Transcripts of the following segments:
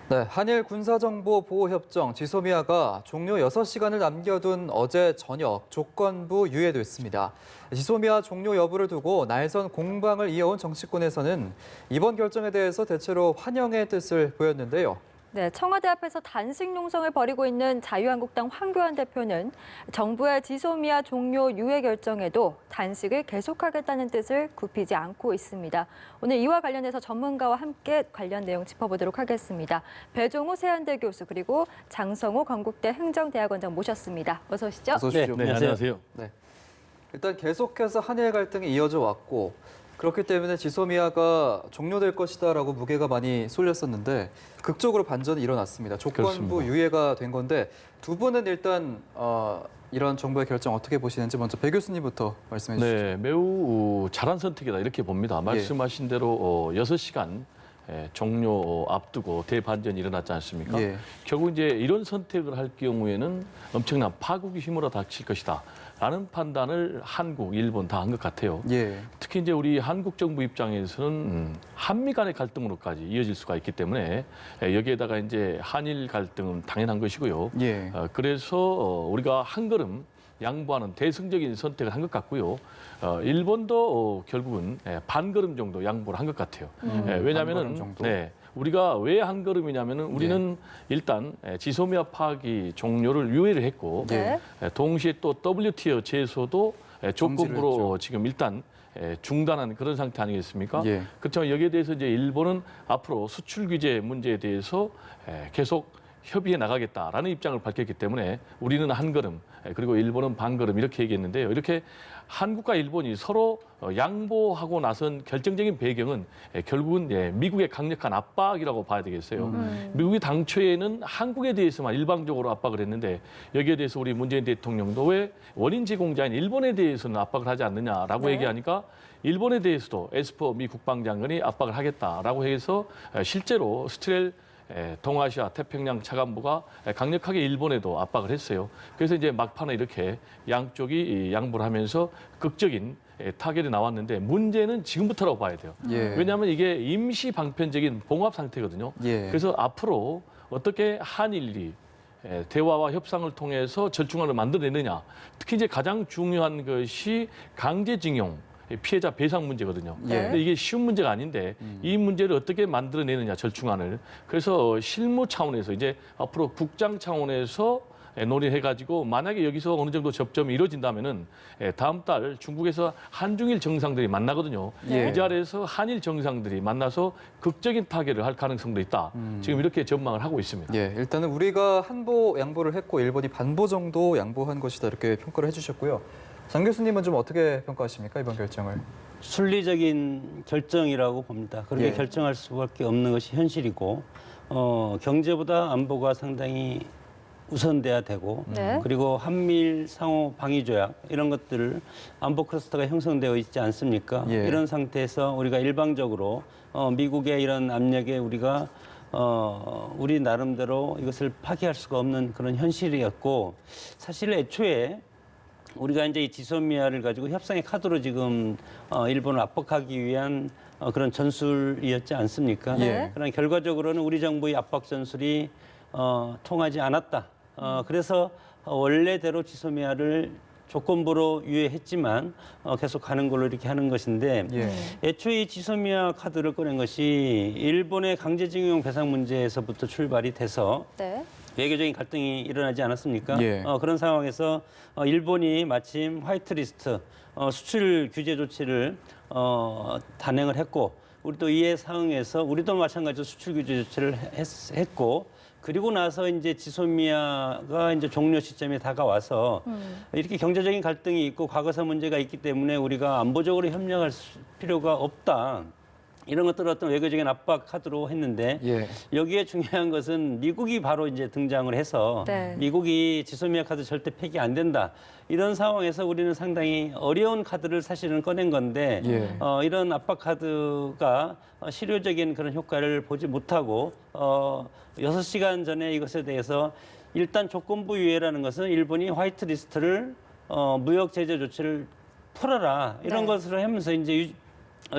네, 한일 군사정보보호협정 지소미아가 종료 6시간을 남겨둔 어제 저녁 조건부 유예됐습니다. 지소미아 종료 여부를 두고 날선 공방을 이어온 정치권에서는 이번 결정에 대해서 대체로 환영의 뜻을 보였는데요. 네, 청와대 앞에서 단식 농성을 벌이고 있는 자유한국당 황교안 대표는 정부의 지소미아 종료 유예 결정에도 단식을 계속하겠다는 뜻을 굽히지 않고 있습니다. 오늘 이와 관련해서 전문가와 함께 관련 내용 짚어보도록 하겠습니다. 배종우 세한대 교수 그리고 장성호 건국대 행정대학원장 모셨습니다. 어서 오시죠. 어서 오십시오. 네, 안녕하세요. 네. 일단 계속해서 한일 갈등이 이어져 왔고 그렇기 때문에 지소미아가 종료될 것이다라고 무게가 많이 쏠렸었는데 극적으로 반전이 일어났습니다. 조건부 그렇습니다. 유예가 된 건데 두 분은 일단 이런 정부의 결정 어떻게 보시는지 먼저 배 교수님부터 말씀해 주시죠. 네, 매우 잘한 선택이다 이렇게 봅니다. 말씀하신 대로 6시간 종료 앞두고 대반전이 일어났지 않습니까? 예. 결국 이제 이런 선택을 할 경우에는 엄청난 파국이 휘몰아 닥칠 것이다. 라는 판단을 한국, 일본 다 한 것 같아요. 예. 특히 이제 우리 한국 정부 입장에서는 한미 간의 갈등으로까지 이어질 수가 있기 때문에 여기에다가 이제 한일 갈등은 당연한 것이고요. 예. 그래서 우리가 한 걸음 양보하는 대승적인 선택을 한 것 같고요. 일본도 결국은 반 걸음 정도 양보를 한 것 같아요. 왜냐하면은 반 걸음 정도? 네, 우리가 왜 한 걸음이냐면은 우리는 일단 지소미아 파기 종료를 유예를 했고 네. 동시에 또 WTO 제소도 조건부로 했죠. 지금 일단 중단한 그런 상태 아니겠습니까? 예. 그렇지만 여기에 대해서 이제 일본은 앞으로 수출 규제 문제에 대해서 계속 협의해 나가겠다라는 입장을 밝혔기 때문에 우리는 한 걸음 그리고 일본은 반 걸음 이렇게 얘기했는데요. 이렇게 한국과 일본이 서로 양보하고 나선 결정적인 배경은 결국은 미국의 강력한 압박이라고 봐야 되겠어요. 미국이 당초에는 한국에 대해서만 일방적으로 압박을 했는데 여기에 대해서 우리 문재인 대통령도 왜 원인 제공자인 일본에 대해서는 압박을 하지 않느냐라고 네. 얘기하니까 일본에 대해서도 에스퍼 미 국방장관이 압박을 하겠다라고 해서 실제로 스트렐 동아시아 태평양 차관부가 강력하게 일본에도 압박을 했어요. 그래서 이제 막판에 이렇게 양쪽이 양보를 하면서 극적인 타결이 나왔는데 문제는 지금부터라고 봐야 돼요. 예. 왜냐하면 이게 임시 방편적인 봉합 상태거든요. 예. 그래서 앞으로 어떻게 한일이 대화와 협상을 통해서 절충안을 만들어내느냐. 특히 이제 가장 중요한 것이 강제징용. 피해자 배상 문제거든요. 예. 근데 이게 쉬운 문제가 아닌데 이 문제를 어떻게 만들어내느냐 절충안을. 그래서 실무 차원에서 이제 앞으로 국장 차원에서 논의해가지고 만약에 여기서 어느 정도 접점이 이루어진다면은 다음 달 중국에서 한중일 정상들이 만나거든요. 예. 이 자리에서 한일 정상들이 만나서 극적인 타결을 할 가능성도 있다. 지금 이렇게 전망을 하고 있습니다. 예, 일단은 우리가 한보 양보를 했고 일본이 반보 정도 양보한 것이다 이렇게 평가를 해주셨고요. 장 교수님은 좀 어떻게 평가하십니까 이번 결정을? 순리적인 결정이라고 봅니다. 그렇게 예. 결정할 수밖에 없는 것이 현실이고 경제보다 안보가 상당히 우선돼야 되고 네. 그리고 한미일 상호 방위 조약 이런 것들을 안보 클러스터가 형성되어 있지 않습니까? 예. 이런 상태에서 우리가 일방적으로 미국의 이런 압력에 우리가 우리 나름대로 이것을 파기할 수가 없는 그런 현실이었고 사실 애초에 우리가 이제 이 지소미아를 가지고 협상의 카드로 지금 일본을 압박하기 위한 그런 전술이었지 않습니까? 예. 그러나 결과적으로는 우리 정부의 압박 전술이 통하지 않았다. 그래서 원래대로 지소미아를 조건부로 유예했지만 계속 가는 걸로 이렇게 하는 것인데 예. 애초에 이 지소미아 카드를 꺼낸 것이 일본의 강제징용 배상 문제에서부터 출발이 돼서 네. 외교적인 갈등이 일어나지 않았습니까? 예. 그런 상황에서 일본이 마침 화이트리스트 수출 규제 조치를 단행을 했고 우리도 이에 상응해서 우리도 마찬가지로 수출 규제 조치를 했고 그리고 나서 이제 지소미아가 이제 종료 시점에 다가와서 이렇게 경제적인 갈등이 있고 과거사 문제가 있기 때문에 우리가 안보적으로 협력할 필요가 없다. 이런 것들을 어떤 외교적인 압박 카드로 했는데 예. 여기에 중요한 것은 미국이 바로 이제 등장을 해서 네. 미국이 지소미아 카드 절대 폐기 안 된다. 이런 상황에서 우리는 상당히 어려운 카드를 사실은 꺼낸 건데 예. 이런 압박 카드가 실효적인 그런 효과를 보지 못하고 6시간 전에 이것에 대해서 일단 조건부 유예라는 것은 일본이 화이트리스트를 무역 제재 조치를 풀어라 이런 네. 것을 하면서 이제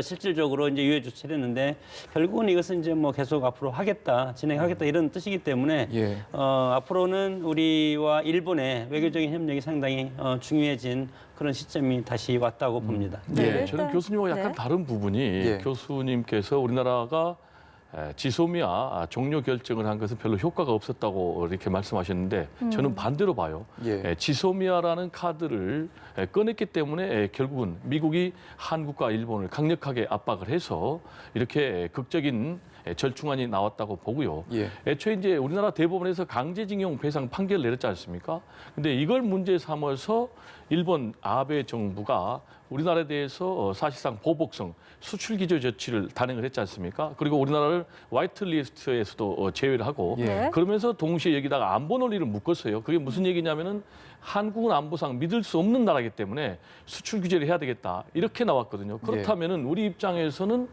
실질적으로 이제 유예 조치를 했는데 결국은 이것은 이제 뭐 계속 앞으로 하겠다, 진행하겠다 이런 뜻이기 때문에 예. 앞으로는 우리와 일본의 외교적인 협력이 상당히 중요해진 그런 시점이 다시 왔다고 봅니다. 네, 예, 일단- 저는 교수님과 약간 네. 다른 부분이 예. 교수님께서 우리나라가 지소미아 종료 결정을 한 것은 별로 효과가 없었다고 이렇게 말씀하셨는데 저는 반대로 봐요. 예. 지소미아라는 카드를 꺼냈기 때문에 결국은 미국이 한국과 일본을 강력하게 압박을 해서 이렇게 극적인 절충안이 나왔다고 보고요. 예. 애초에 이제 우리나라 대법원에서 강제징용 배상 판결을 내렸지 않습니까? 근데 이걸 문제 삼아서 일본 아베 정부가 우리나라에 대해서 사실상 보복성 수출 기조 조치를 단행을 했지 않습니까? 그리고 우리나라를 화이트리스트에서도 제외를 하고 네. 그러면서 동시에 여기다가 안보 논리를 묶었어요. 그게 무슨 얘기냐면은 한국은 안보상 믿을 수 없는 나라이기 때문에 수출 규제를 해야 되겠다. 이렇게 나왔거든요. 그렇다면은 우리 입장에서는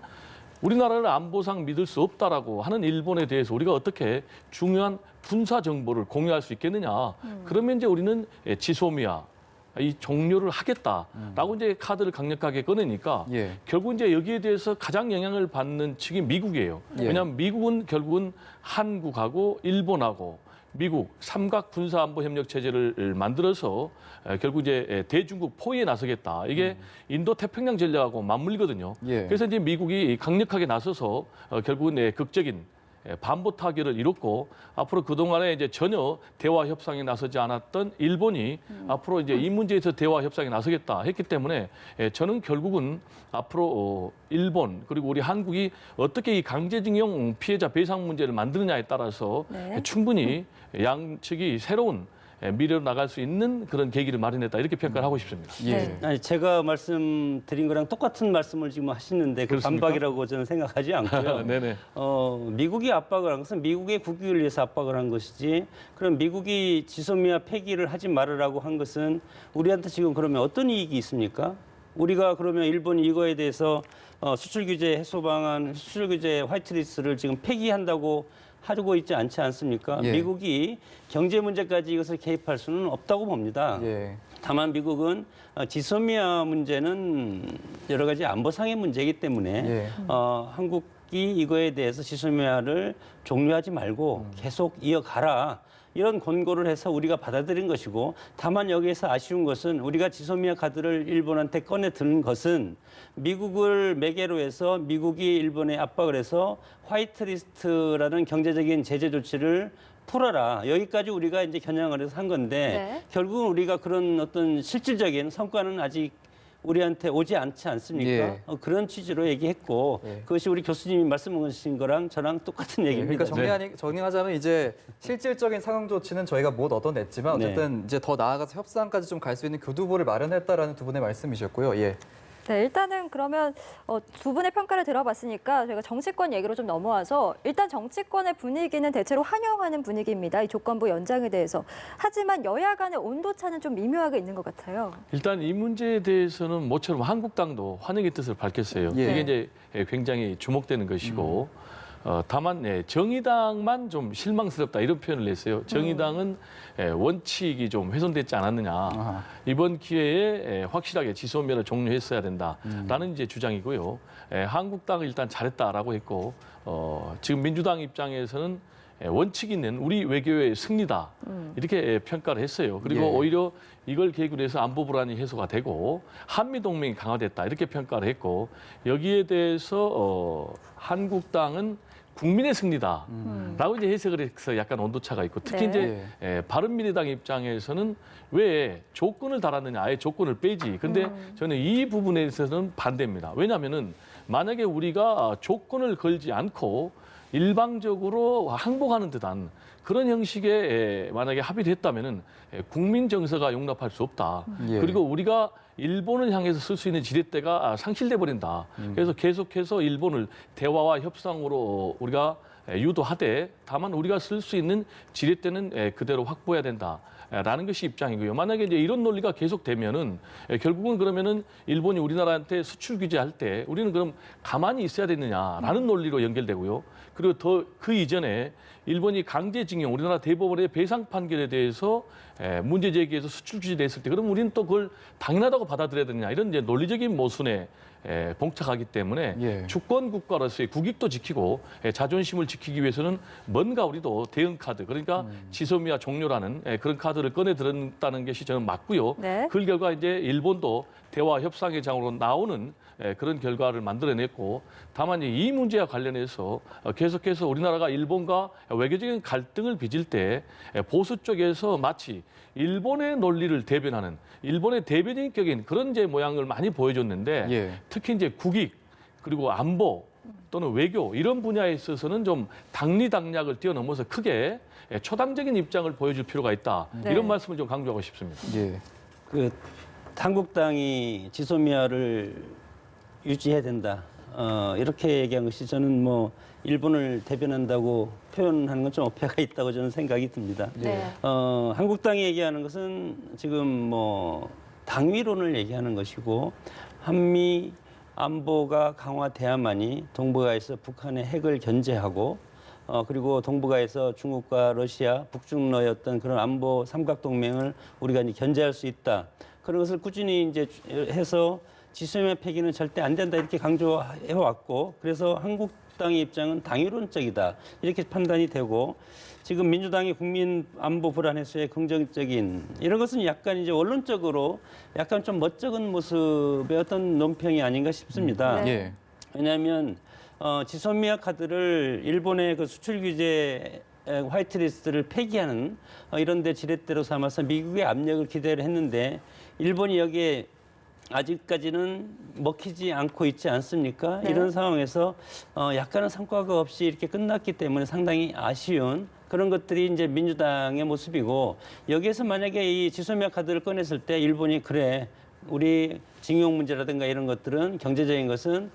우리나라를 안보상 믿을 수 없다라고 하는 일본에 대해서 우리가 어떻게 중요한 군사 정보를 공유할 수 있겠느냐. 그러면 이제 우리는 지소미아 이 종료를 하겠다라고 이제 카드를 강력하게 꺼내니까 예. 결국 이제 여기에 대해서 가장 영향을 받는 측이 미국이에요. 예. 왜냐하면 미국은 결국은 한국하고 일본하고 미국 삼각 군사안보 협력 체제를 만들어서 결국 이제 대중국 포위에 나서겠다. 이게 인도 태평양 전략하고 맞물리거든요. 예. 그래서 이제 미국이 강력하게 나서서 결국은 극적인 반보 타결을 이뤘고 앞으로 그동안에 이제 전혀 대화 협상에 나서지 않았던 일본이 앞으로 이제 이 문제에서 대화 협상에 나서겠다 했기 때문에 저는 결국은 앞으로 일본 그리고 우리 한국이 어떻게 이 강제징용 피해자 배상 문제를 만드느냐에 따라서 네. 충분히 양측이 새로운 미래로 나갈 수 있는 그런 계기를 마련했다 이렇게 평가를 하고 싶습니다. 예. 네. 아니, 제가 말씀드린 거랑 똑같은 말씀을 지금 하시는데 그 그렇습니까? 반박이라고 저는 생각하지 않고요. 네네. 미국이 압박을 한 것은 미국의 국익을 위해서 압박을 한 것이지 그럼 미국이 지소미아 폐기를 하지 말으라고 한 것은 우리한테 지금 그러면 어떤 이익이 있습니까? 우리가 그러면 일본이 이거에 대해서 수출 규제 해소 방안, 수출 규제 화이트리스트를 지금 폐기한다고 하고 있지 않지 않습니까? 예. 미국이 경제 문제까지 이것을 개입할 수는 없다고 봅니다. 예. 다만 미국은 지소미아 문제는 여러 가지 안보상의 문제이기 때문에 예. 한국이 이거에 대해서 지소미아를 종료하지 말고 계속 이어가라. 이런 권고를 해서 우리가 받아들인 것이고 다만 여기에서 아쉬운 것은 우리가 지소미아 카드를 일본한테 꺼내 드는 것은 미국을 매개로 해서 미국이 일본에 압박을 해서 화이트리스트라는 경제적인 제재 조치를 풀어라. 여기까지 우리가 이제 겨냥을 해서 한 건데 네. 결국은 우리가 그런 어떤 실질적인 성과는 아직 우리한테 오지 않지 않습니까? 예. 그런 취지로 얘기했고 예. 그것이 우리 교수님이 말씀하신 거랑 저랑 똑같은 얘기입니다. 그러니까 정리하자면 이제 실질적인 상응 조치는 저희가 못 얻어냈지만 네. 어쨌든 이제 더 나아가서 협상까지 좀 갈 수 있는 교두보를 마련했다라는 두 분의 말씀이셨고요. 예. 네, 일단은 그러면 두 분의 평가를 들어봤으니까 저희가 정치권 얘기로 좀 넘어와서 일단 정치권의 분위기는 대체로 환영하는 분위기입니다. 이 조건부 연장에 대해서. 하지만 여야 간의 온도차는 좀 미묘하게 있는 것 같아요. 일단 이 문제에 대해서는 모처럼 한국당도 환영의 뜻을 밝혔어요. 예. 이게 이제 굉장히 주목되는 것이고 다만 정의당만 좀 실망스럽다 이런 표현을 냈어요. 정의당은 원칙이 좀 훼손됐지 않았느냐. 아하. 이번 기회에 확실하게 지소미아를 종료했어야 된다라는 이제 주장이고요. 한국당은 일단 잘했다라고 했고 지금 민주당 입장에서는 원칙 있는 우리 외교의 승리다 이렇게 평가를 했어요. 그리고 예. 오히려 이걸 계기로 해서 안보 불안이 해소가 되고 한미 동맹이 강화됐다 이렇게 평가를 했고 여기에 대해서 한국당은 국민의 승리다라고 이제 해석을 해서 약간 온도차가 있고 특히 네. 이제 바른미래당 입장에서는 왜 조건을 달았느냐 아예 조건을 빼지. 근데 저는 이 부분에 있어서는 반대입니다. 왜냐하면은 만약에 우리가 조건을 걸지 않고 일방적으로 항복하는 듯한 그런 형식의 만약에 합의를 했다면은 국민 정서가 용납할 수 없다. 예. 그리고 우리가 일본을 향해서 쓸 수 있는 지렛대가 상실돼 버린다. 그래서 계속해서 일본을 대화와 협상으로 우리가 유도하되 다만 우리가 쓸 수 있는 지렛대는 그대로 확보해야 된다. 라는 것이 입장이고요. 만약에 이제 이런 논리가 계속되면은 결국은 그러면은 일본이 우리나라한테 수출 규제할 때 우리는 그럼 가만히 있어야 되느냐라는 논리로 연결되고요. 그리고 더 그 이전에 일본이 강제징용 우리나라 대법원의 배상 판결에 대해서 문제 제기해서 수출 규제를 했을 때 그럼 우리는 또 그걸 당연하다고 받아들여야 되느냐 이런 이제 논리적인 모순에 봉착하기 때문에 예. 주권 국가로서의 국익도 지키고 자존심을 지키기 위해서는 뭔가 우리도 대응 카드, 그러니까 지소미아 종료라는 그런 카드를 꺼내 들었다는 것이 저는 맞고요. 네. 그 결과 이제 일본도 대화 협상의 장으로 나오는 그런 결과를 만들어냈고, 다만 이 문제와 관련해서 계속해서 우리나라가 일본과 외교적인 갈등을 빚을 때 보수 쪽에서 마치 일본의 논리를 대변하는 일본의 대변인격인 그런 이제 모양을 많이 보여줬는데 예. 특히 이제 국익 그리고 안보 또는 외교 이런 분야에 있어서는 좀 당리당략을 뛰어넘어서 크게 초당적인 입장을 보여줄 필요가 있다. 네. 이런 말씀을 좀 강조하고 싶습니다. 예. 그 한국당이 지소미아를 유지해야 된다. 이렇게 얘기한 것이 저는 뭐 일본을 대변한다고 표현하는 건 좀 어폐가 있다고 저는 생각이 듭니다. 네. 한국당이 얘기하는 것은 지금 뭐 당위론을 얘기하는 것이고 한미 안보가 강화돼야만이 동북아에서 북한의 핵을 견제하고 그리고 동북아에서 중국과 러시아, 북중러의 그런 안보 삼각동맹을 우리가 이제 견제할 수 있다. 그런 것을 꾸준히 이제 해서 지소미아 폐기는 절대 안 된다 이렇게 강조해 왔고, 그래서 한국당의 입장은 당위론적이다 이렇게 판단이 되고, 지금 민주당이 국민 안보 불안 해소에 긍정적인 이런 것은 약간 이제 원론적으로 약간 좀 멋쩍은 모습의 어떤 논평이 아닌가 싶습니다. 네. 예. 왜냐하면 지소미아 카드를 일본의 그 수출 규제 화이트리스트를 폐기하는 이런 데 지렛대로 삼아서 미국의 압력을 기대를 했는데 일본이 여기에 아직까지는 먹히지 않고 있지 않습니까? 네. 이런 상황에서 약간은 성과가 없이 이렇게 끝났기 때문에 상당히 아쉬운 그런 것들이 이제 민주당의 모습이고, 여기에서 만약에 이 지소미아 카드를 꺼냈을 때 일본이 그래 우리 징용 문제라든가 이런 것들은 경제적인 것은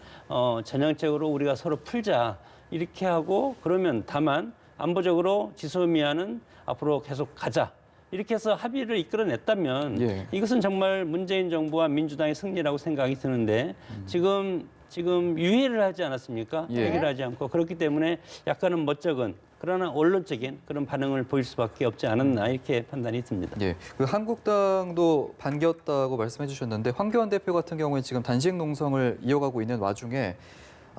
전향적으로 우리가 서로 풀자 이렇게 하고, 그러면 다만 안보적으로 지소미아는 앞으로 계속 가자 이렇게 해서 합의를 이끌어냈다면 예. 이것은 정말 문재인 정부와 민주당의 승리라고 생각이 드는데 지금 유예를 하지 않았습니까? 예. 얘기를 하지 않고, 그렇기 때문에 약간은 멋쩍은 그러나 원론적인 그런 반응을 보일 수밖에 없지 않았나 이렇게 판단이 듭니다. 예. 그 한국당도 반겼다고 말씀해 주셨는데 황교안 대표 같은 경우에 지금 단식 농성을 이어가고 있는 와중에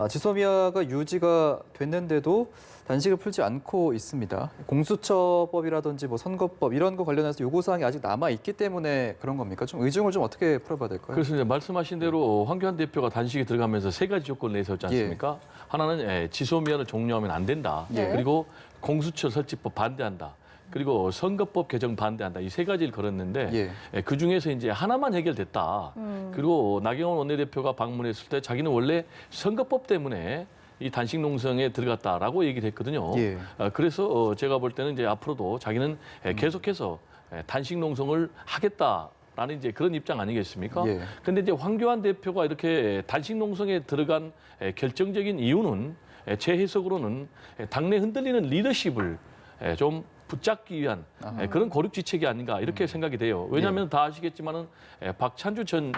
지소미아가 유지가 됐는데도 단식을 풀지 않고 있습니다. 공수처법이라든지 뭐 선거법 이런 거 관련해서 요구사항이 아직 남아 있기 때문에 그런 겁니까? 좀 의중을 좀 어떻게 풀어봐야 될까요? 그래서 이제 말씀하신 대로 황교안 대표가 단식에 들어가면서 세 가지 조건을 내세웠지 않습니까? 하나는 지소미아를 종료하면 안 된다. 예. 그리고 공수처 설치법 반대한다. 그리고 선거법 개정 반대한다. 이 세 가지를 걸었는데 그 중에서 이제 하나만 해결됐다. 그리고 나경원 원내대표가 방문했을 때 자기는 원래 선거법 때문에 이 단식 농성에 들어갔다라고 얘기를 했거든요. 예. 그래서 제가 볼 때는 이제 앞으로도 자기는 계속해서 단식 농성을 하겠다라는 이제 그런 입장 아니겠습니까? 예. 근데 이제 황교안 대표가 이렇게 단식 농성에 들어간 결정적인 이유는 제 해석으로는 당내 흔들리는 리더십을 좀 붙잡기 위한 그런 고립지책이 아닌가 이렇게 생각이 돼요. 왜냐하면 다 아시겠지만은 박찬주 전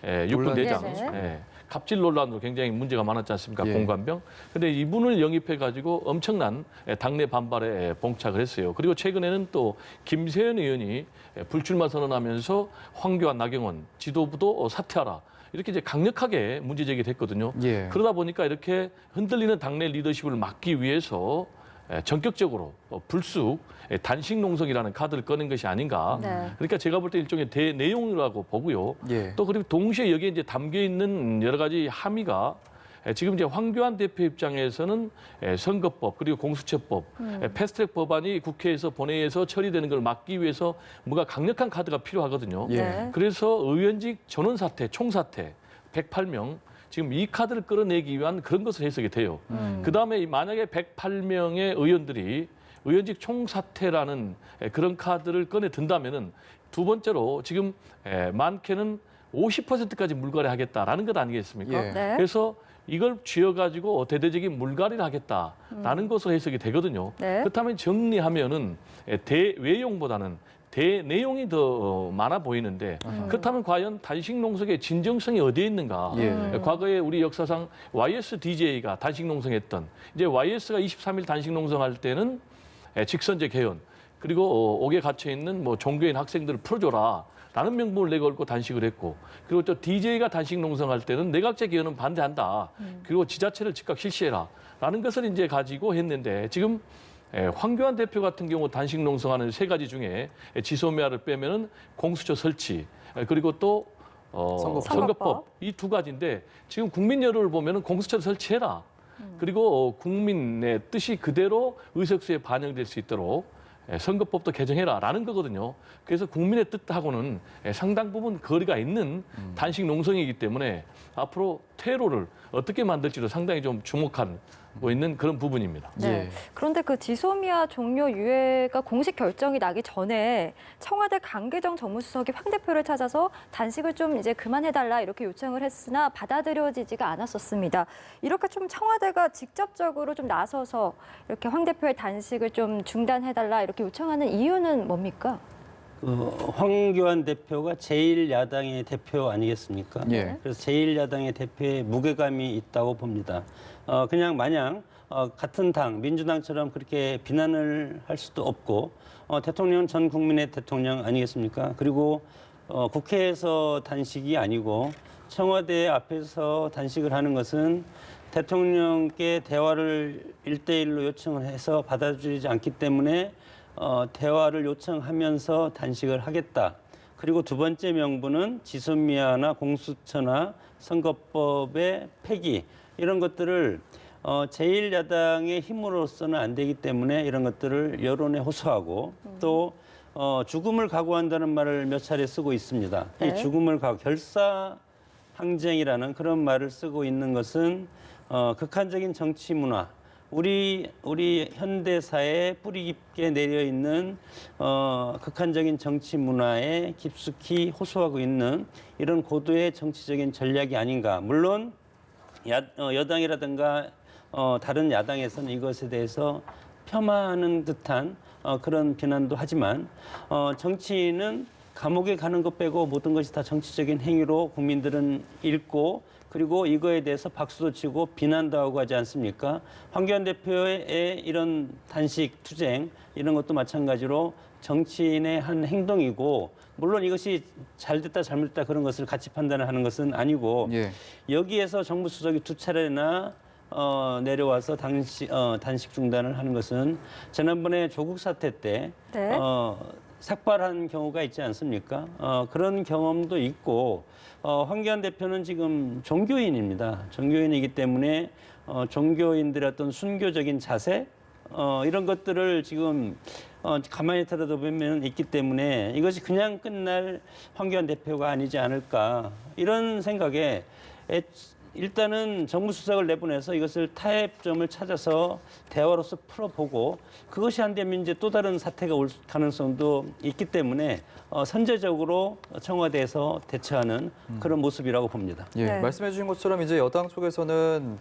육군대장 네네. 갑질 논란으로 굉장히 문제가 많았지 않습니까? 예. 공관병. 근데 이분을 영입해가지고 엄청난 당내 반발에 봉착을 했어요. 그리고 최근에는 또 김세현 의원이 불출마 선언하면서 황교안, 나경원 지도부도 사퇴하라. 이렇게 이제 강력하게 문제 제기됐거든요. 예. 그러다 보니까 이렇게 흔들리는 당내 리더십을 막기 위해서 전격적으로 불쑥 단식 농성이라는 카드를 꺼낸 것이 아닌가. 네. 그러니까 제가 볼 때 일종의 대내용이라고 보고요. 예. 또 그리고 동시에 여기에 이제 담겨 있는 여러 가지 함의가 지금 이제 황교안 대표 입장에서는 선거법 그리고 공수처법, 패스트트랙 법안이 국회에서 본회의에서 처리되는 걸 막기 위해서 뭔가 강력한 카드가 필요하거든요. 예. 네. 그래서 의원직 전원 사퇴, 총사퇴 108명 지금 이 카드를 끌어내기 위한 그런 것을 해석이 돼요. 그다음에 만약에 108명의 의원들이 의원직 총사퇴라는 그런 카드를 꺼내 든다면은 두 번째로 지금 많게는 50%까지 물갈이 하겠다라는 것 아니겠습니까? 예. 네. 그래서 이걸 쥐어가지고 대대적인 물갈이를 하겠다라는 것으로 해석이 되거든요. 네. 그렇다면 정리하면은 대외용보다는 대내용이 더 많아 보이는데 그렇다면 과연 단식 농성의 진정성이 어디에 있는가? 예. 과거에 우리 역사상 YSDJ가 단식 농성했던 이제 YS가 23일 단식 농성할 때는 직선제 개헌 그리고 옥에 갇혀 있는 뭐 종교인 학생들을 풀어줘라. 라는 명분을 내걸고 단식을 했고 그리고 또 DJ가 단식 농성할 때는 내각제 개헌은 반대한다. 그리고 지자체를 즉각 실시해라. 라는 것을 이제 가지고 했는데 지금 황교안 대표 같은 경우 단식 농성하는 3가지 중에 지소미아를 빼면은 공수처 설치 그리고 또 선거법 이 2가지인데 지금 국민 여론을 보면은 공수처를 설치해라. 그리고 국민의 뜻이 그대로 의석수에 반영될 수 있도록 선거법도 개정해라라는 거거든요. 그래서 국민의 뜻하고는 상당 부분 거리가 있는 단식 농성이기 때문에 앞으로 퇴로를 어떻게 만들지도 상당히 좀 주목하고 있는 그런 부분입니다. 네. 예. 그런데 그 지소미아 종료 유예가 공식 결정이 나기 전에 청와대 강기정 정무수석이 황 대표를 찾아서 단식을 좀 이제 그만해달라 이렇게 요청을 했으나 받아들여지지가 않았었습니다. 이렇게 좀 청와대가 직접적으로 좀 나서서 이렇게 황 대표의 단식을 좀 중단해달라 이렇게 요청하는 이유는 뭡니까? 황교안 대표가 제1야당의 대표 아니겠습니까? 예. 그래서 제1야당의 대표에 무게감이 있다고 봅니다. 그냥 마냥 같은 당, 민주당처럼 그렇게 비난을 할 수도 없고 대통령은 전 국민의 대통령 아니겠습니까? 그리고 국회에서 단식이 아니고 청와대 앞에서 단식을 하는 것은 대통령께 대화를 1대1로 요청을 해서 받아주지 않기 때문에 대화를 요청하면서 단식을 하겠다. 그리고 2번째 명분은 지소미아나 공수처나 선거법의 폐기 이런 것들을 제1야당의 힘으로서는 안 되기 때문에 이런 것들을 여론에 호소하고 또 죽음을 각오한다는 말을 몇 차례 쓰고 있습니다. 네. 이 죽음을 결사항쟁이라는 그런 말을 쓰고 있는 것은 극한적인 정치 문화, 우리 현대사에 뿌리 깊게 내려 있는 극한적인 정치 문화에 깊숙이 호소하고 있는 이런 고도의 정치적인 전략이 아닌가. 물론 여당이라든가 다른 야당에서는 이것에 대해서 폄하하는 듯한 그런 비난도 하지만 정치인은 감옥에 가는 것 빼고 모든 것이 다 정치적인 행위로 국민들은 읽고 그리고 이거에 대해서 박수도 치고 비난도 하고 하지 않습니까? 황교안 대표의 이런 단식, 투쟁 이런 것도 마찬가지로 정치인의 한 행동이고 물론 이것이 잘 됐다 잘못됐다 그런 것을 같이 판단하는 것은 아니고 예. 여기에서 정부 수석이 2차례나 내려와서 단식 중단을 하는 것은 지난번에 조국 사태 때 네. 삭발한 경우가 있지 않습니까? 그런 경험도 있고 황교안 대표는 지금 종교인입니다. 종교인이기 때문에 종교인들의 어떤 순교적인 자세 이런 것들을 지금 가만히 들여다보면 있기 때문에 이것이 그냥 끝날 황교안 대표가 아니지 않을까 이런 생각에 일단은 정무수석을 내보내서 이것을 타협점을 찾아서 대화로서 풀어보고 그것이 안 되면 이제 또 다른 사태가 올 가능성도 있기 때문에 선제적으로 청와대에서 대처하는 그런 모습이라고 봅니다. 예, 네. 말씀해 주신 것처럼 이제 여당 쪽에서는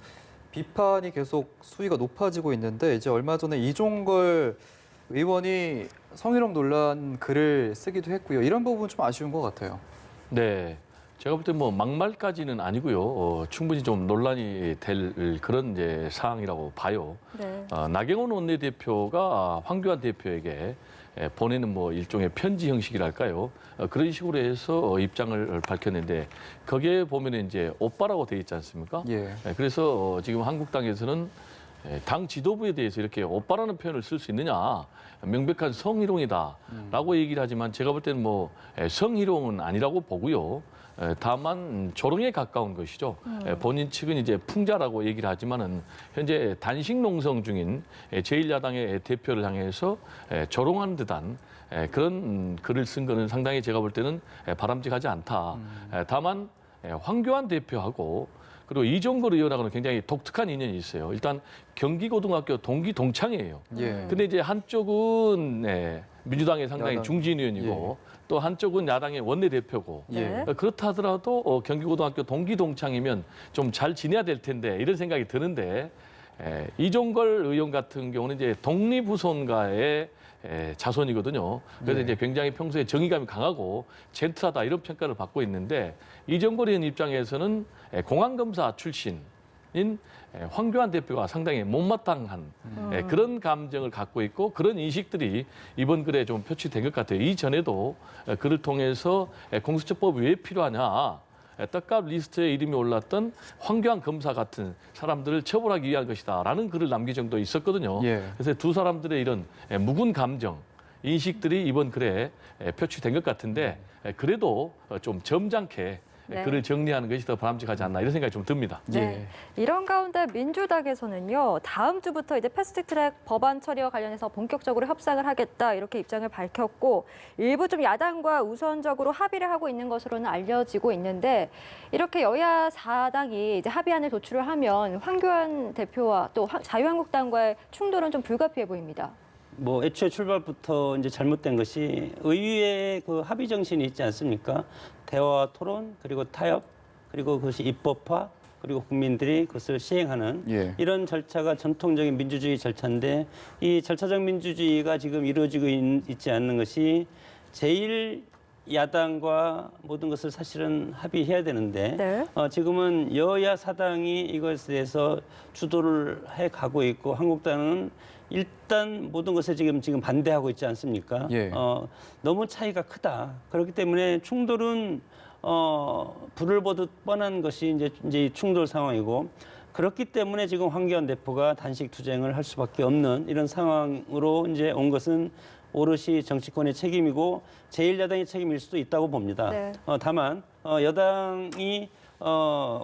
비판이 계속 수위가 높아지고 있는데 이제 얼마 전에 이종걸 의원이 성희롱 논란 글을 쓰기도 했고요. 이런 부분 좀 아쉬운 것 같아요. 네. 제가 볼 때 뭐 막말까지는 아니고요. 충분히 좀 논란이 될 그런 이제 사항이라고 봐요. 네. 나경원 원내대표가 황교안 대표에게 보내는 뭐 일종의 편지 형식이랄까요. 그런 식으로 해서 입장을 밝혔는데 거기에 보면 이제 오빠라고 돼 있지 않습니까? 예. 그래서 지금 한국당에서는 당 지도부에 대해서 이렇게 오빠라는 표현을 쓸 수 있느냐. 명백한 성희롱이다라고 얘기를 하지만 제가 볼 때는 뭐 성희롱은 아니라고 보고요. 다만 조롱에 가까운 것이죠. 본인 측은 이제 풍자라고 얘기를 하지만은 현재 단식 농성 중인 제1야당의 대표를 향해서 조롱하는 듯한 그런 글을 쓴 거는 상당히 제가 볼 때는 바람직하지 않다. 다만 황교안 대표하고 그리고 이종걸 의원하고는 굉장히 독특한 인연이 있어요. 일단 경기고등학교 동기 동창이에요. 예. 근데 이제 한쪽은 민주당의 상당히 야당. 중진 의원이고 또 한쪽은 야당의 원내대표고 네. 그렇다 하더라도 경기고등학교 동기 동창이면 좀 잘 지내야 될 텐데 이런 생각이 드는데 이종걸 의원 같은 경우는 이제 독립후손가의 자손이거든요. 그래서 네. 이제 굉장히 평소에 정의감이 강하고 젠틀하다 이런 평가를 받고 있는데 이종걸 의원 입장에서는 공안검사 출신 황교안 대표가 상당히 못마땅한 그런 감정을 갖고 있고 그런 인식들이 이번 글에 좀 표출된 것 같아요. 이전에도 그를 통해서 공수처법이 왜 필요하냐. 떡값 리스트에 이름이 올랐던 황교안 검사 같은 사람들을 처벌하기 위한 것이다라는 글을 남긴 정도 있었거든요. 예. 그래서 두 사람들의 이런 묵은 감정, 인식들이 이번 글에 표출된 것 같은데 그래도 좀 점잖게 네. 글을 정리하는 것이 더 바람직하지 않나 이런 생각이 좀 듭니다. 네. 이런 가운데 민주당에서는요, 다음 주부터 이제 패스트트랙 법안 처리와 관련해서 본격적으로 협상을 하겠다 이렇게 입장을 밝혔고 일부 좀 야당과 우선적으로 합의를 하고 있는 것으로는 알려지고 있는데 이렇게 여야 4당이 이제 합의안을 도출을 하면 황교안 대표와 또 자유한국당과의 충돌은 좀 불가피해 보입니다. 뭐 애초에 출발부터 이제 잘못된 것이 의회의 그 합의 정신이 있지 않습니까? 대화, 토론, 그리고 타협, 그리고 그것이 입법화, 그리고 국민들이 그것을 시행하는 예. 이런 절차가 전통적인 민주주의 절차인데 이 절차적 민주주의가 지금 이루어지고 있지 않는 것이 제일 야당과 모든 것을 사실은 합의해야 되는데 네. 지금은 여야 사당이 이것에 대해서 주도를 해 가고 있고 한국당은 일단 모든 것에 지금 반대하고 있지 않습니까? 예. 너무 차이가 크다. 그렇기 때문에 충돌은 불을 보듯 뻔한 것이 이제 이 충돌 상황이고 그렇기 때문에 지금 황교안 대표가 단식 투쟁을 할 수밖에 없는 이런 상황으로 이제 온 것은 오롯이 정치권의 책임이고 제1야당의 책임일 수도 있다고 봅니다. 네. 다만 여당이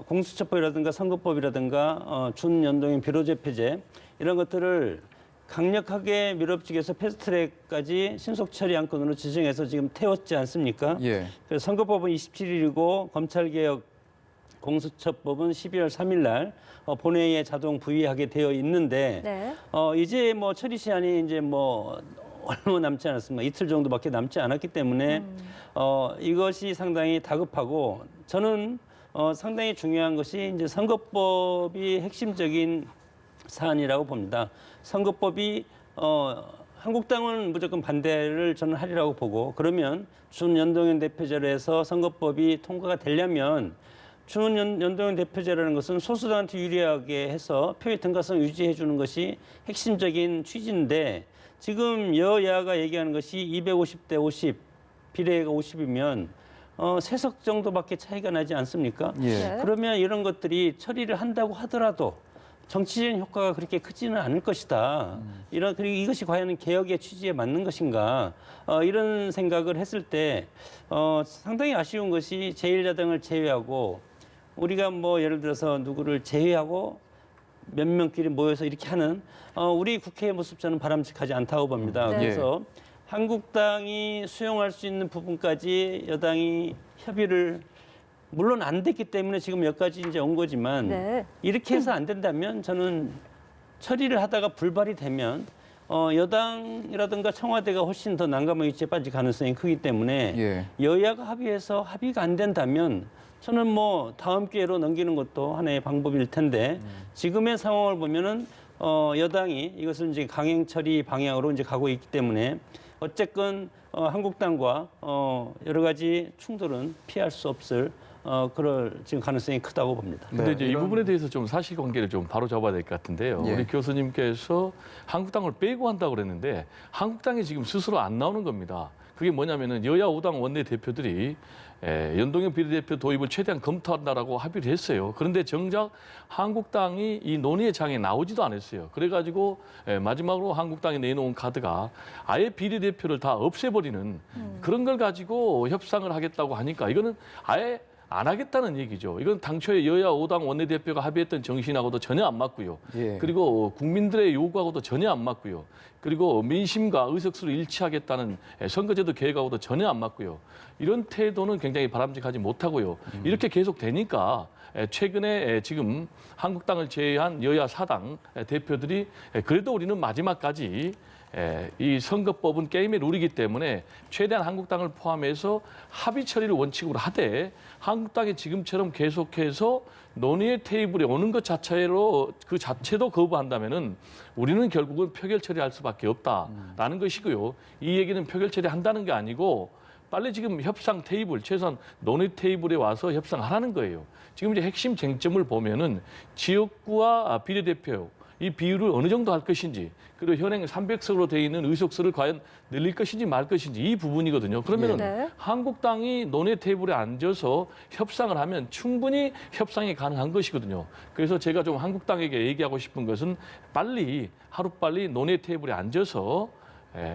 공수처법이라든가 선거법이라든가 준연동형 비례대표제 이런 것들을 강력하게 밀어붙이기 위해서 패스트트랙까지 신속 처리 안건으로 지정해서 지금 태웠지 않습니까? 예. 그래서 선거법은 27일이고 검찰개혁 공수처법은 12월 3일 날 본회의에 자동 부의하게 되어 있는데 네. 이제 뭐 처리 시한이 이제 뭐 얼마 남지 않았습니다. 이틀 정도밖에 남지 않았기 때문에 이것이 상당히 다급하고 저는 상당히 중요한 것이 이제 선거법이 핵심적인 사안이라고 봅니다. 선거법이 한국당은 무조건 반대를 저는 하리라고 보고 그러면 준연동형 대표제로 해서 선거법이 통과가 되려면 준연동형 대표제라는 것은 소수당한테 유리하게 해서 표의 등가성 유지해 주는 것이 핵심적인 취지인데 지금 여야가 얘기하는 것이 250대 50, 비례가 50이면 3석 정도밖에 차이가 나지 않습니까? 예. 네. 그러면 이런 것들이 처리를 한다고 하더라도 정치적인 효과가 그렇게 크지는 않을 것이다. 그리고 이것이 과연 개혁의 취지에 맞는 것인가? 이런 생각을 했을 때 상당히 아쉬운 것이 제1야당을 제외하고 우리가 뭐 예를 들어서 누구를 제외하고 몇 명끼리 모여서 이렇게 하는 우리 국회의 모습 저는 바람직하지 않다고 봅니다. 네. 그래서 한국당이 수용할 수 있는 부분까지 여당이 협의를 물론 안 됐기 때문에 지금 여기까지 이제 온 거지만 네. 이렇게 해서 안 된다면 저는 처리를 하다가 불발이 되면 여당이라든가 청와대가 훨씬 더 난감한 위치에 빠질 가능성이 크기 때문에 예. 여야가 합의해서 합의가 안 된다면 저는 뭐 다음 기회로 넘기는 것도 하나의 방법일 텐데 지금의 상황을 보면은 여당이 이것을 이제 강행 처리 방향으로 이제 가고 있기 때문에 어쨌건 한국당과 여러 가지 충돌은 피할 수 없을 그럴 지금 가능성이 크다고 봅니다. 근데 네, 이제 이 이런- 부분에 대해서 좀 사실관계를 좀 바로 잡아야 될 것 같은데요. 예. 우리 교수님께서 한국당을 빼고 한다고 그랬는데 한국당이 지금 스스로 안 나오는 겁니다. 그게 뭐냐면은 여야 5당 원내대표들이 연동형 비례대표 도입을 최대한 검토한다라고 합의를 했어요. 그런데 정작 한국당이 이 논의의 장에 나오지도 않았어요. 그래가지고 마지막으로 한국당이 내놓은 카드가 아예 비례대표를 다 없애버리는 그런 걸 가지고 협상을 하겠다고 하니까 이거는 아예 안 하겠다는 얘기죠. 이건 당초에 여야 5당 원내대표가 합의했던 정신하고도 전혀 안 맞고요. 예. 그리고 국민들의 요구하고도 전혀 안 맞고요. 그리고 민심과 의석수를 일치하겠다는 선거제도 계획하고도 전혀 안 맞고요. 이런 태도는 굉장히 바람직하지 못하고요. 이렇게 계속 되니까 최근에 지금 한국당을 제외한 여야 4당 대표들이 그래도 우리는 마지막까지 이 선거법은 게임의 룰이기 때문에 최대한 한국당을 포함해서 합의 처리를 원칙으로 하되 한국당이 지금처럼 계속해서 논의의 테이블에 오는 것 자체로 그 자체도 거부한다면은 우리는 결국은 표결 처리할 수밖에 없다라는 것이고요. 이 얘기는 표결 처리한다는 게 아니고 빨리 지금 협상 테이블, 최소한 논의 테이블에 와서 협상하라는 거예요. 지금 이제 핵심 쟁점을 보면은 지역구와 비례대표 이 비율을 어느 정도 할 것인지, 그리고 현행 300석으로 되어 있는 의석수를 과연 늘릴 것인지 말 것인지 이 부분이거든요. 그러면은 네. 한국당이 논의 테이블에 앉아서 협상을 하면 충분히 협상이 가능한 것이거든요. 그래서 제가 좀 한국당에게 얘기하고 싶은 것은 빨리 하루빨리 논의 테이블에 앉아서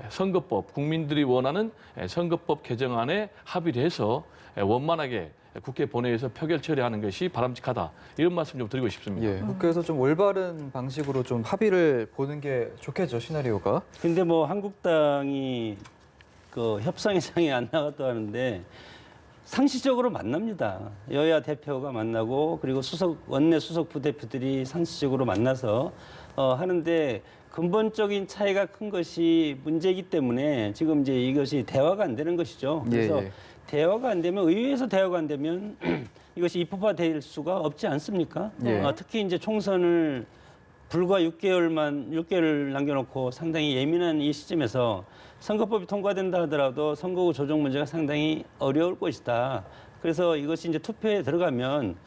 선거법, 국민들이 원하는 선거법 개정안에 합의를 해서 원만하게 국회 본회의에서 표결 처리하는 것이 바람직하다. 이런 말씀 좀 드리고 싶습니다. 예, 국회에서 좀 올바른 방식으로 좀 합의를 보는 게 좋겠죠, 시나리오가. 근데 뭐 한국당이 그 협상회장에 안 나갔다 하는데 상시적으로 만납니다. 여야 대표가 만나고 그리고 원내 수석 부대표들이 상시적으로 만나서 하는데 근본적인 차이가 큰 것이 문제이기 때문에 지금 이제 이것이 대화가 안 되는 것이죠. 그래서 예. 대화가 안 되면 의회에서 대화가 안 되면 이것이 입법화될 수가 없지 않습니까? 예. 특히 이제 총선을 불과 6개월 남겨놓고 상당히 예민한 이 시점에서 선거법이 통과된다 하더라도 선거구 조정 문제가 상당히 어려울 것이다. 그래서 이것이 이제 투표에 들어가면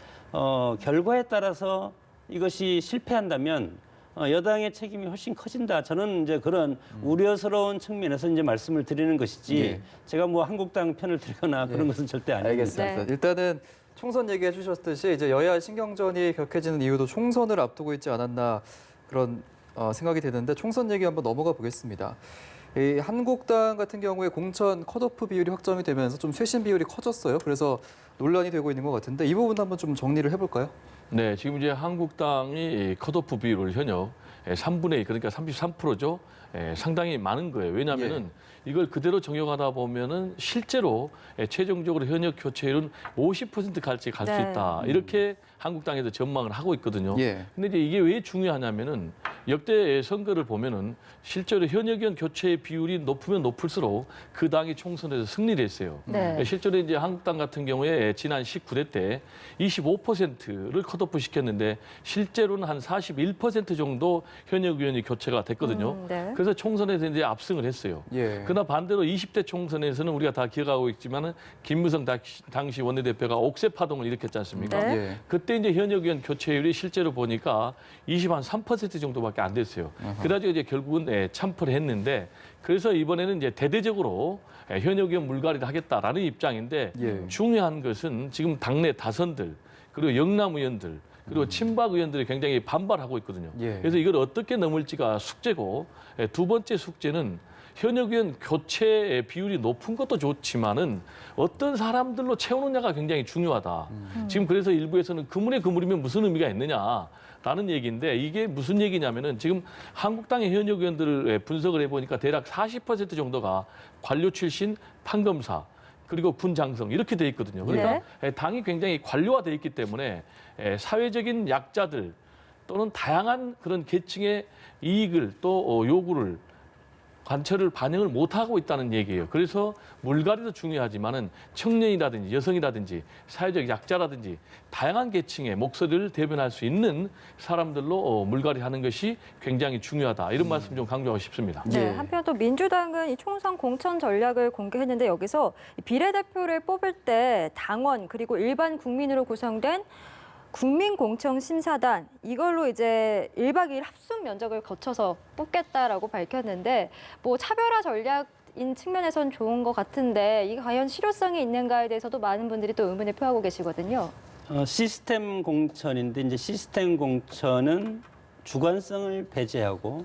결과에 따라서 이것이 실패한다면 여당의 책임이 훨씬 커진다. 저는 이제 그런 우려스러운 측면에서 이제 말씀을 드리는 것이지 예. 제가 뭐 한국당 편을 들거나 그런 것은 절대 아닙니다. 알겠습니다. 네. 일단은 총선 얘기해 주셨듯이 이제 여야 신경전이 격해지는 이유도 총선을 앞두고 있지 않았나 그런 생각이 드는데 총선 얘기 한번 넘어가 보겠습니다. 이 한국당 같은 경우에 공천 컷오프 비율이 확정이 되면서 좀 쇄신 비율이 커졌어요. 그래서 논란이 되고 있는 것 같은데 이 부분 한번 좀 정리를 해볼까요? 네, 지금 이제 한국당이 컷오프 비율을 현역 3분의 2, 그러니까 33%죠. 상당히 많은 거예요. 왜냐하면은 이걸 그대로 적용하다 보면은 실제로 최종적으로 현역 교체율은 50% 갈지 갈 수 네. 있다. 이렇게 한국당에서 전망을 하고 있거든요. 예. 근데 이제 이게 왜 중요하냐면은 역대 선거를 보면은 실제로 현역 의원 교체 비율이 높으면 높을수록 그 당이 총선에서 승리를 했어요. 네. 실제로 이제 한국당 같은 경우에 지난 19대 때 25%를 컷오프 시켰는데 실제로는 한 41% 정도 현역 의원이 교체가 됐거든요. 네. 그래서 총선에서 이제 압승을 했어요. 예. 그러나 반대로 20대 총선에서는 우리가 다 기억하고 있지만은 김무성 당시 원내대표가 옥새 파동을 일으켰지 않습니까? 네. 예. 그때 이제 현역 의원 교체율이 실제로 보니까 23% 정도밖에 안 됐어요. 그래가지고 이제 결국은 참패를 했는데 그래서 이번에는 이제 대대적으로 현역 의원 물갈이를 하겠다라는 입장인데 예. 중요한 것은 지금 당내 다선들 그리고 영남 의원들 그리고 친박 의원들이 굉장히 반발하고 있거든요. 예. 그래서 이걸 어떻게 넘을지가 숙제고 두 번째 숙제는 현역 의원 교체 비율이 높은 것도 좋지만은 어떤 사람들로 채우느냐가 굉장히 중요하다. 지금 그래서 일부에서는 그물에 그물이면 무슨 의미가 있느냐라는 얘기인데 이게 무슨 얘기냐면은 지금 한국당의 현역 의원들을 분석을 해보니까 대략 40% 정도가 관료 출신 판검사 그리고 군 장성 이렇게 돼 있거든요. 그러니까 당이 굉장히 관료화돼 있기 때문에 사회적인 약자들 또는 다양한 그런 계층의 이익을 또 요구를 관철을 반영을 못하고 있다는 얘기예요. 그래서 물갈이도 중요하지만은 청년이라든지 여성이라든지 사회적 약자라든지 다양한 계층의 목소리를 대변할 수 있는 사람들로 물갈이하는 것이 굉장히 중요하다. 이런 말씀 좀 강조하고 싶습니다. 네, 예. 한편 또 민주당은 이 총선 공천 전략을 공개했는데 여기서 이 비례대표를 뽑을 때 당원 그리고 일반 국민으로 구성된 국민공천심사단 이걸로 이제 1박 2일 합숙 면접을 거쳐서 뽑겠다라고 밝혔는데 뭐 차별화 전략인 측면에선 좋은 것 같은데 이게 과연 실효성이 있는가에 대해서도 많은 분들이 또 의문을 표하고 계시거든요. 시스템 공천인데 이제 시스템 공천은 주관성을 배제하고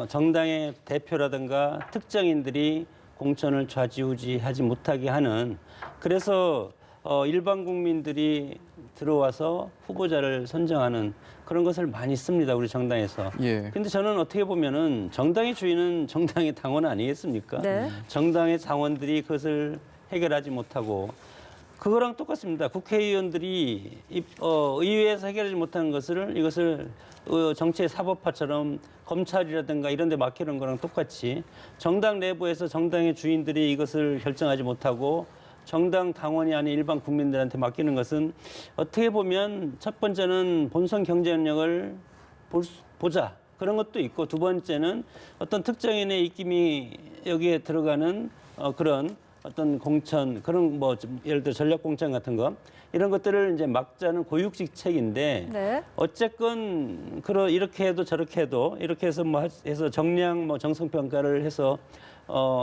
정당의 대표라든가 특정인들이 공천을 좌지우지하지 못하게 하는 그래서 일반 국민들이 들어와서 후보자를 선정하는 그런 것을 많이 씁니다. 우리 정당에서. 예. 근데 저는 어떻게 보면은 정당의 주인은 정당의 당원 아니겠습니까? 네. 정당의 당원들이 그것을 해결하지 못하고 그거랑 똑같습니다. 국회의원들이 의회에서 해결하지 못하는 이것을 정치의 사법화처럼 검찰이라든가 이런 데 맡기는 거랑 똑같이 정당 내부에서 정당의 주인들이 이것을 결정하지 못하고 정당 당원이 아닌 일반 국민들한테 맡기는 것은 어떻게 보면 첫 번째는 본선 경쟁력을 보자. 그런 것도 있고 두 번째는 어떤 특정인의 입김이 여기에 들어가는 그런 어떤 공천 그런 뭐 좀 예를 들어 전략 공천 같은 거 이런 것들을 이제 막자는 고육직책인데 네. 어쨌건 이렇게 해도 저렇게 해도 이렇게 해서 뭐 해서 정량 뭐 정성 평가를 해서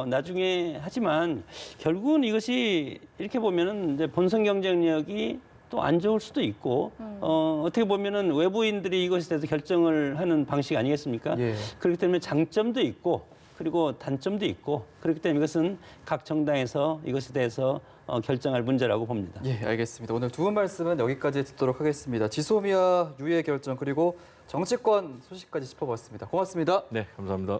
나중에 하지만 결국은 이것이 이렇게 보면은 이제 본선 경쟁력이 또 안 좋을 수도 있고 어떻게 보면은 외부인들이 이것에 대해서 결정을 하는 방식 아니겠습니까? 예. 그렇기 때문에 장점도 있고 그리고 단점도 있고 그렇기 때문에 이것은 각 정당에서 이것에 대해서 결정할 문제라고 봅니다. 예, 알겠습니다. 오늘 두 분 말씀은 여기까지 듣도록 하겠습니다. 지소미아 유예 결정 그리고 정치권 소식까지 짚어봤습니다. 고맙습니다. 네, 감사합니다.